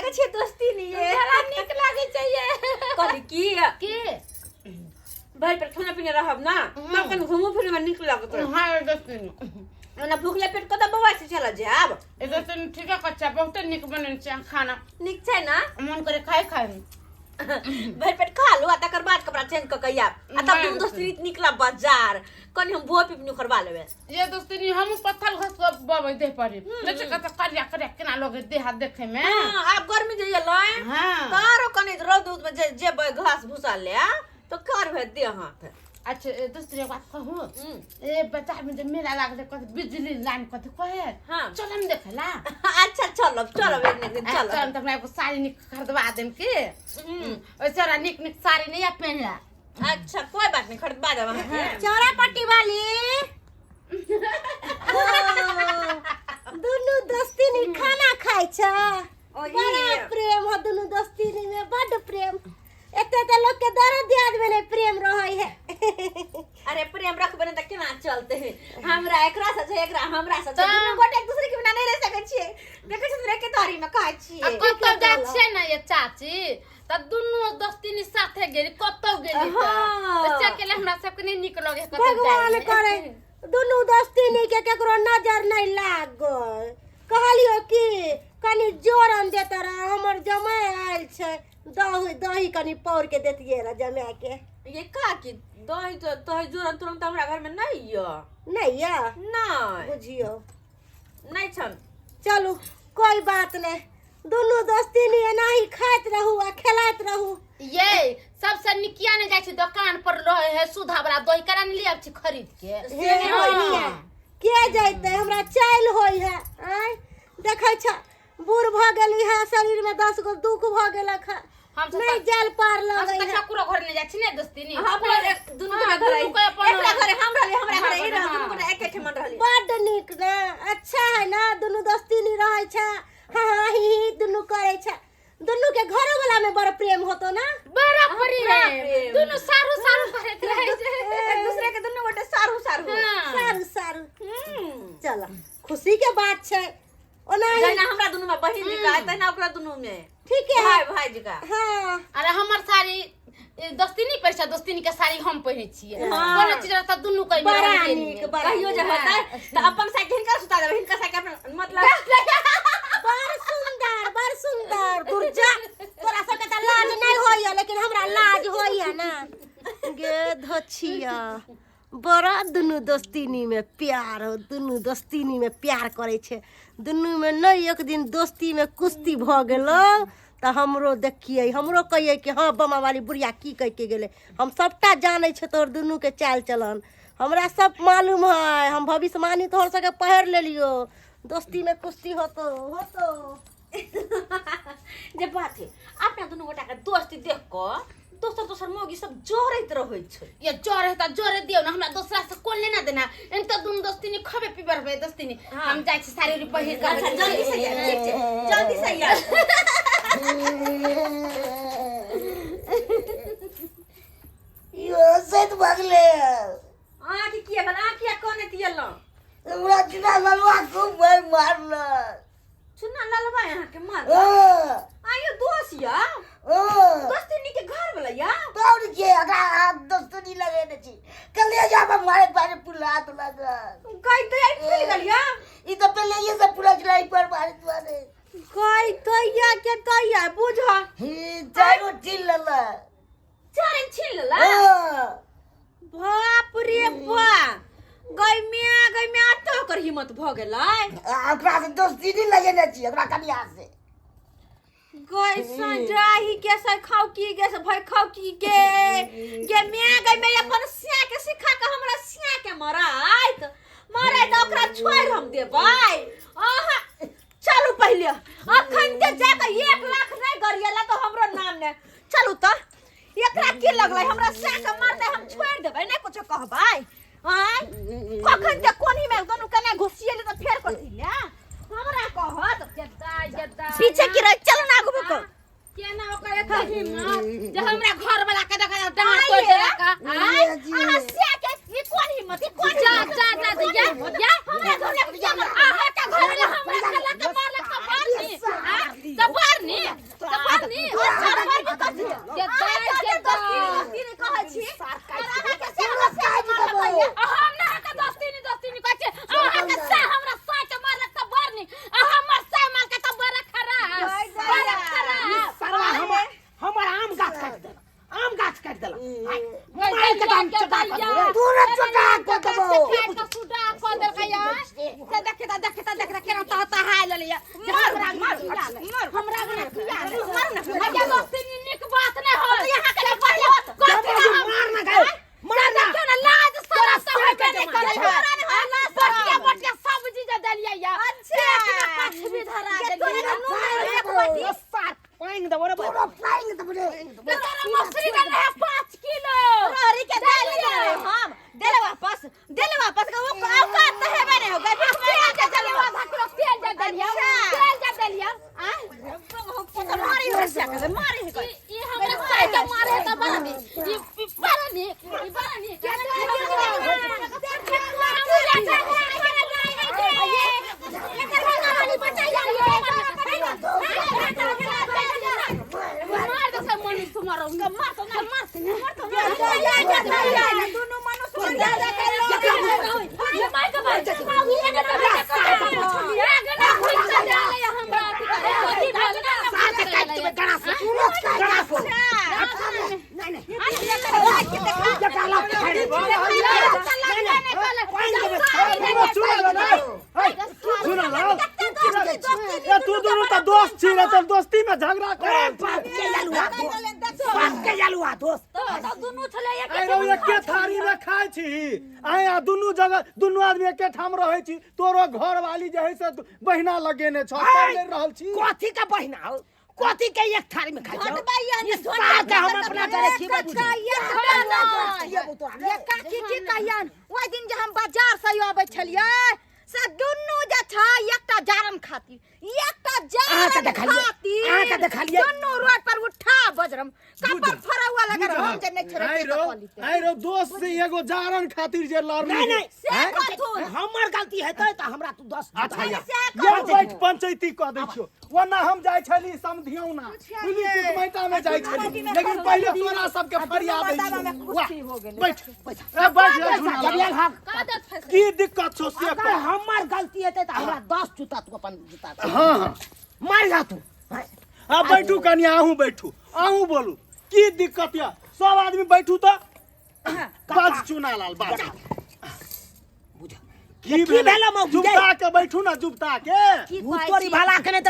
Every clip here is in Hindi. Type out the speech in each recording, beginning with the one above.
के छे दोस्ती नहीं है बड़ा निक लागे चाहिए कथी की भाई पर खाना पीना रहब ना तब कन घूमो फिरे में निक लागत रहे हां दोस्ती ना भूखले पेट कत बवा से चला जाब ए दोस्ती ठीक है कच्चा बहुत निक बनन छै खाना निक छै ना मन करे खाए भाई पेट खा लो आ तकर बाद कपड़ा चेंज क के आब आ तब तुम दोस्ती निकला बाजार कनी हम भो पिपनी करवा लेबे ये दोस्ती नहीं हम पत्थर घस के बाबा दे पड़ी जैसे कत करिया केना लोग देह देखे में हां आप गर्मी जइए लय हां तारो कनी रौद में जे घास भूसा ले तो कर भे दे हाथ अच्छा दूसरी बात कहूं ए बाजार में जब मेला लागले कत बिजली लाइन कत कहे हां चल हम देखला अच्छा चलो एक दिन चलो चल त मैं साड़ी निक खरीदवा देम के ओ सारा निक साड़ी नहीं पहनला अच्छा कोई बात नहीं खरीदवा दे वहां के चौरा पट्टी वाली दुनु दोस्ती नहीं खाना खाय छ बड़ा प्रेम हो दुनु दोस्ती में बड़ प्रेम एते त लोग के दर्द दियाद में नहीं प्रेम रहै है अरे प्रेम रखबे न त केना चलते है हमरा एकरा से छै एकरा हमरा से छै दुनु गोटे एक दूसरे के बिना नहीं रह सकै छियै देखे छै के तारी में कहै छियै कतौ जात छै ना ये चाची त दुनु दोस्ती नि साथे गेली कतौ गेली त से केले हमरा सब के नहीं निक लगे कतौ जाय भगवान करे दुनु दोस्ती नहीं के केकरो नजर नहीं लाग कहलियो कि कनी जोरन देत रह हमर जमाई आइल छै दही कनी पौर के देतिए रा जमा के ये का की दही तो जोरन तुरंत हमरा घर में नहीं य नहीं या नहीं बुझियो नहीं छन चलो कोई बात नहीं दोनों दोस्ती नहीं नहीं खात रहू आ खेलात रहू ये सबसे निकिया ने जाय छै दुकान पर रहे है सुधा वाला दही करा ने लिया छी खरीद के के जइते हमरा चाइल होई है आय देखै छ बूढ़ भ गेली है शरीर में 10 गो दुख भ गेलक है हम नहीं जल पार हम लगे त ठाकुर घर ने जाय छी ने दोस्ती नि हमरा दुनु के घर एकरा घर हमरा ई रह दुनु के एके ठमन रहली बड़ निक ना अच्छा है ना दोनों दोस्ती नहीं रहै छ हां ही दुनु करे छ दुनु के घर वाला में बड़ प्रेम होतो ना बड़ा प्रेम दोनों सारू करत रहे एक दूसरे के दुनु गोटे सारू सारू चल खुशी के बात छै ओना जना हमरा दुनु में बहिन का है तना ओकरा दुनु में ठीक है भाई जी का हां अरे हमर साड़ी दोस्ती नहीं पैसा दोस्ती के साड़ी हम पहने छिए कोनो चीज त दुनु कहि बड़ा निक कहियो जे होता त अपन साइकिल हिनका सुता देबे हिनका साइकिल अपन मतलब बड़ सुंदर दुर्जा तोरा सब के त लाज नहीं होइया लेकिन हमरा लाज होइया ना गे धछिया बड़ा दुनु दोस्तीनी में प्यार हो दुनु दोस्तीनी में प्यार करे छे दुनु में नहीं एक दिन दोस्ती में कुश्ती भ गेलो त हमरो देखिए हमरो कहिए कि हां बमा वाली बुढ़िया की कह के गेले हम सबटा जाने छ तोर दुनु के चाल चलन हमरा सब मालूम है हम भविष्यवाणी तोहर सके पहर लेलियो दोस्ती में कुश्ती होतो जे बात है अपना दुनु गोटा के दोस्ती देख को दोसर मोगी सब जोरैत रहै छै ये जोरे दियो ना हमरा दूसरा से कोन लेना देना इन त दुनु दोस्ती नि खबे पीबर बे दोस्ती नि हम जाय छी सारी पहिर कर जल्दी से ठीक छै जल्दी से यार यो सत बगले की किए बना किया कोने तियल हमरा चुना ललवा खूब मारल चुना ललवा यहां के मार आयो दोसिया दोस्ती के घर वाला या तौर के अगा दोस्ती लगे न छी कलेजा में मारे पारे पुला तो लगा कई तो आई फूल गलिया ई तो पहले ये सब पूरा चलाई पर मारे मारे कई तो या के तो या बुझा चारो छिल लला चारे छिल लला बाप रे बा गई में तो कर हिम्मत भ गेलै ओकरा से दोस्ती नहीं लगे न छी ओकरा कनिया से गई सजाही के से खाओ की के से भाई खाओ की के मैं गई में अपन सिया के सिखा के हमरा सिया के मारे तो ओकरा छोड़ हम देबै आहा चलू पहले अखन के जाके 1 लाख नहीं गरियला तो हमरो नाम ने चलू त एकरा की लगलै हमरा सिया के मारते हम छोड़ देबै नहीं कुछ कहबै आय कखन ते कोनी में दोनों कने घुसियले तो फेर करथि ले हमरा कहत जद्दा पीछे की रह चलो ना आगू को केना ओकर एत हिम्मत जे हमरा घर वाला के देखा डांट तोड़ देलका आय हस्या के ई कोन हिम्मत ई कोन जा या हमरा घर ले आ का घर वाला हमरा के लक मारलक तो मारनी त मारनी भैया दोस्ती निक बात नहीं हो यहाँ के पहले मार ना गए मार ना क्यों ना लाज शरम तो है के नहीं करे बटिया सब्जी दे देलिए या अच्छा कुछ भी धरा देलिए एक बाटी पाएंगे तो बोले पूरा पाएंगे तो बोले तेरा मछली का है 5 किलो रोरी के दे हम देले वापस का वो औकात तो है नहीं होगा बीच में तेल दे देलिए आधा किलो तेल दे देलिए मारी हो सके मारी है ये हमरा सारे के मारे त बानी ये बानी मार दे सब मनुष्य तुम्हारा मार तो दोनों मनुष्य ये मार के मार तू दोनों तो दोस्त छी रे तो दोस्ती में झगड़ा कर दोस्त दोनों चले एके थारी में खाय छी आया दुनू जगह दुनू आदमी एके ठाम रहै छी तोरो घर वाली जे है से बहिना लगेने छ ले रहल छी कथी का बहिना हो कथी के एक थारी में खाइ छौ इस बात का हम अपना करे छी ये काकी की कहियन ओइ दिन जे हम बाजार से आबै छलियै से दुनू जे छ एकटा जारम खाती एकटा जारम खाती देखलिए दुनू रोड पर उठा बजरम कपर फरौआ लगा हम जे नहीं छोड़े आई रो दोस्त से एगो जारन खातिर जे लड़नी नहीं से कथुन हमर गलती हेतै त हमरा तू 10 अच्छा ये बैठ पंचायती क दै छियो वरना हम जाय छली समधियौना पुलिस कुटमैता में जाय छली लेकिन पहले तोरा सब के फरियाद दै छी बैठ की दिक्कत छौ से अगर हमर गलती हेतै त हमरा 10 जूता तू अपन जूता हां मार जा तू आ बैठू कनिया आहू बोलू की दिक्कत है सब आदमी बैठू तो बाज चुना लाल बाज की भेला जुबता के बैठू ना जुबता के तोरी भला कने त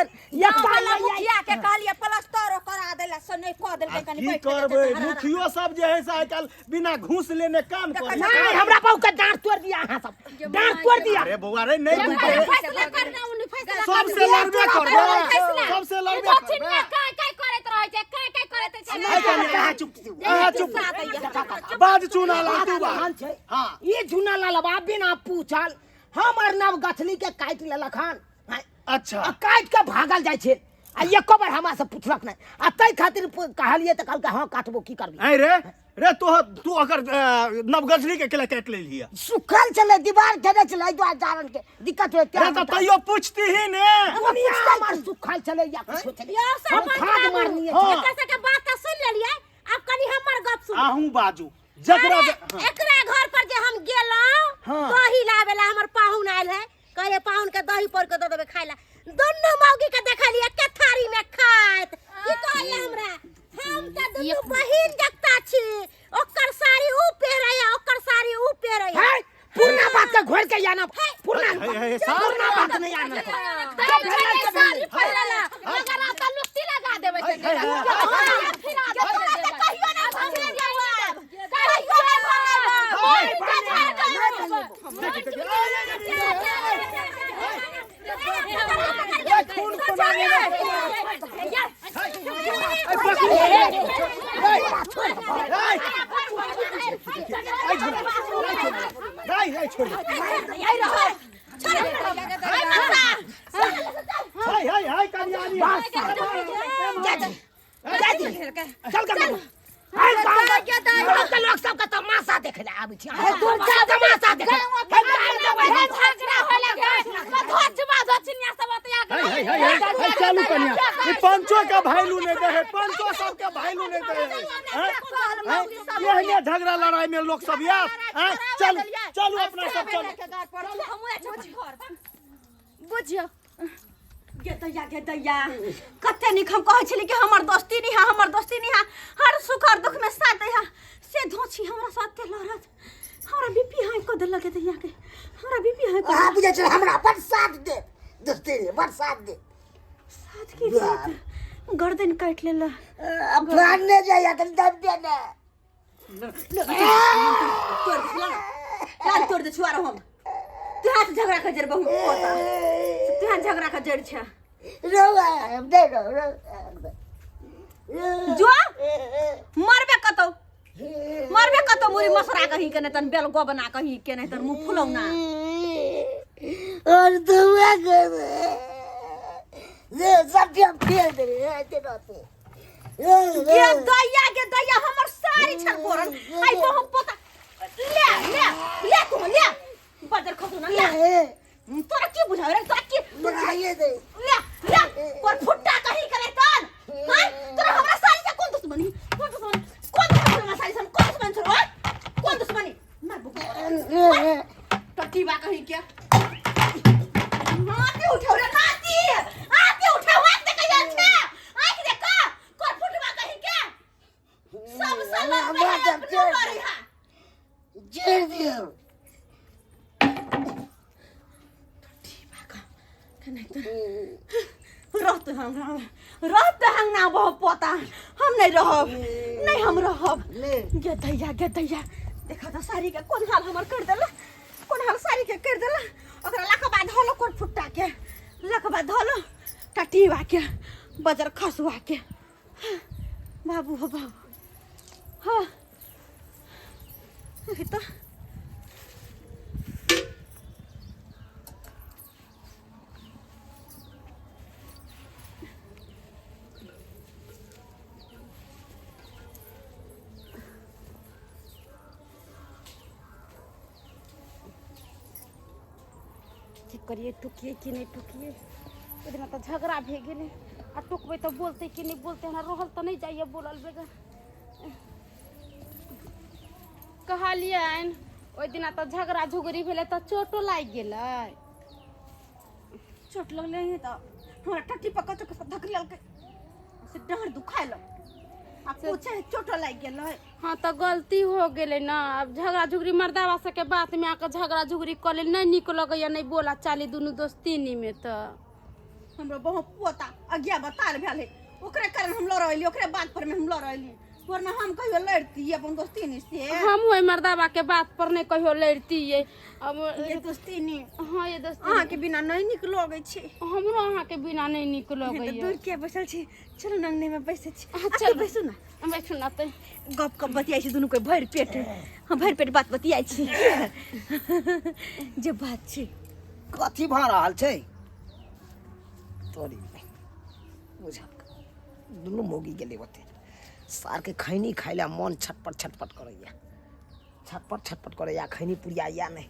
एक वाला मुखिया के कहलिए प्लास्टर करा देला से नहीं क देलकै कनी की करबै मुखियो सब जे है से आजकल बिना घूस लेने काम करे नहीं हमरा पाऊ के डांट तोड़ दिया अहां सब डांट तोड़ दिया अरे बउआ रे नहीं बुझे फैसला करना उन्हें फैसला सबसे लड़बे करबे सबसे लड़बे करबे काय करैत रहै छै काय करैत छै चुप बाज चुना लाल तू बा हां ये चुना लाल बाप बिना पूछल हमर नाम गथली के काट लेलक हन अच्छा काट के भागल जाय छै आ एको बार हमरा से पूछलक नहीं आ तै खातिर कहलिए त कहल के हां काटबो की करबी आई रे तू अगर नवगछली के केला काट ले लिया सुखल चले दीवार चले चले दो जारन के दिक्कत होय क्या तो तइयो पूछती ही ने दुनिया हमर सुखल चले या कुछ चले हम खाद मारनी है कैसे के बात का सुन लेलिए अब कनी हमर गप सुन आहू बाजू जकरा एकरा घर पर जे हम गेलौं दही लावेला हमर पाहुन आइल है कहे पाहुन के दही पर के द देबे खाइला दोनों मौगी के देखलिए के थारी में खात की कहले हमरा हम त दुनू बहिन जकता छी ओकर साड़ी ऊ पहिरे या ओकर साड़ी ऊ पहिरे है पूर्ण बात का घोर के जाना पूर्ण बात नहीं आना सारी पहिरला अगर आप लुत्ती लगा देबै छै कहियो ना भंगे जवाब कहियो ना लोग सब का तमाशा देखे ले आबै छी तू तमाशा देखे चालू कनिया पंचो का भाईलू नहीं दे पंचो सब के भाईलू नहीं दे ये झगड़ा लड़ाई में लोग सब यार चलो अपना सब चलो बुझियो गे दैया कते निक हम कहै छली कि हमर दोस्ती नहीं है हर सुख और दुख में साथ दैया से धोछी हमरा साथे लड़त हमरा बीपी हाई को देलक दैया के हमरा बीपी हाई को आ बुझे चल हमरा पर साथ दे दोस्ती रे पर साथ दे साथ की साथ गर्दन काट लेला भागने जाया कर दब देना तोड़ दे छुआ हम तू हाथ झगड़ा कर जर बहु पोता तू हाथ झगड़ा कर जड़ छा रोवा दे रो जो मरबे कतो मुरी मसरा कहीं के न तन बेल गो बना कहीं के न तन मुंह फुलौना और दुआ कर ये सब हम फेल दे ऐसे रहते गे दैया हमर सारी छर बोरन आई तो हम पता ले तू ले बदर खसु ना ले तोरा की बुझा रे तोरा की बुझाइए दे ले पर फुट्टा कहीं करे तन हां तोरा हमरा सारी से कौन दुश्मनी हमरा सारी से कौन दुश्मन छोड़ कौन दुश्मनी मार बुक टट्टी बा कहीं क्या आके उठाओ रे आके उठाओ हाथ दे के जान छे आके देखा कोन फुटवा कहीं क्या सब साला हम जेड़ दियो रहते हम ना बहुत पता हम नहीं रहब नहीं हम रहब गे दैया देखा तो साड़ी के कौन हाल हमर कर देला कौन हाल साड़ी के कर देला ओकरा लाख बाद होलो कोन फुट्टा के लाख बाद होलो टटीवा के बजर खसवा के बाबू हो बाबू हां तो करिए टुकिए कि नहीं टुकिए ओदिन तो झगड़ा भे गेले आ टुकबे तो बोलते कि नहीं बोलते हमरा रहल तो नहीं जाइए बोलल बेगा कहलियन ओइ दिन तो झगड़ा झुगड़ी भेले तो चोटो लाग गेलै चोट लगले है तो हमरा टट्टी पका चक धक ललके से डांड दुखाइल आ पूछे चोट लाग गेलै हाँ तो गलती हो गेले ना अब झगड़ा झुगड़ी मर्दावा से के बात में आके झगड़ा झुगड़ी कर ले नहीं निक लगैया नहीं बोला चाली दुनू दोस्तीनी में तो हमरा बहुत पोता अज्ञा बताल भेले ओकरे कारण हम लड़ैली ओकरे बात पर में हम लड़ैली वरना हम कहियो लड़ती अपन दोस्तीनी से हम ओइ मर्दावा के बात पर नहीं कहियो लड़ती है अब ये दोस्तीनी हाँ ये दोस्ती अहाँ के बिना नहीं निक लगे छै हमरो अहाँ के बिना नहीं निक तो लगैया दूर के बैसल छी चलो नंगने में बैसे छी चल बैसू ना बैठू ना तो गप गप बतियाई छी दुनू के भरि पेट हम भरि पेट बात बतियाई छी जे बात छै कथी भ रहल छै तोरी बुझल दुनू मोगी गेले ओते सार के खैनी खाइला मन छटपट करैया छटपट करैया खैनी पुरिया या नहीं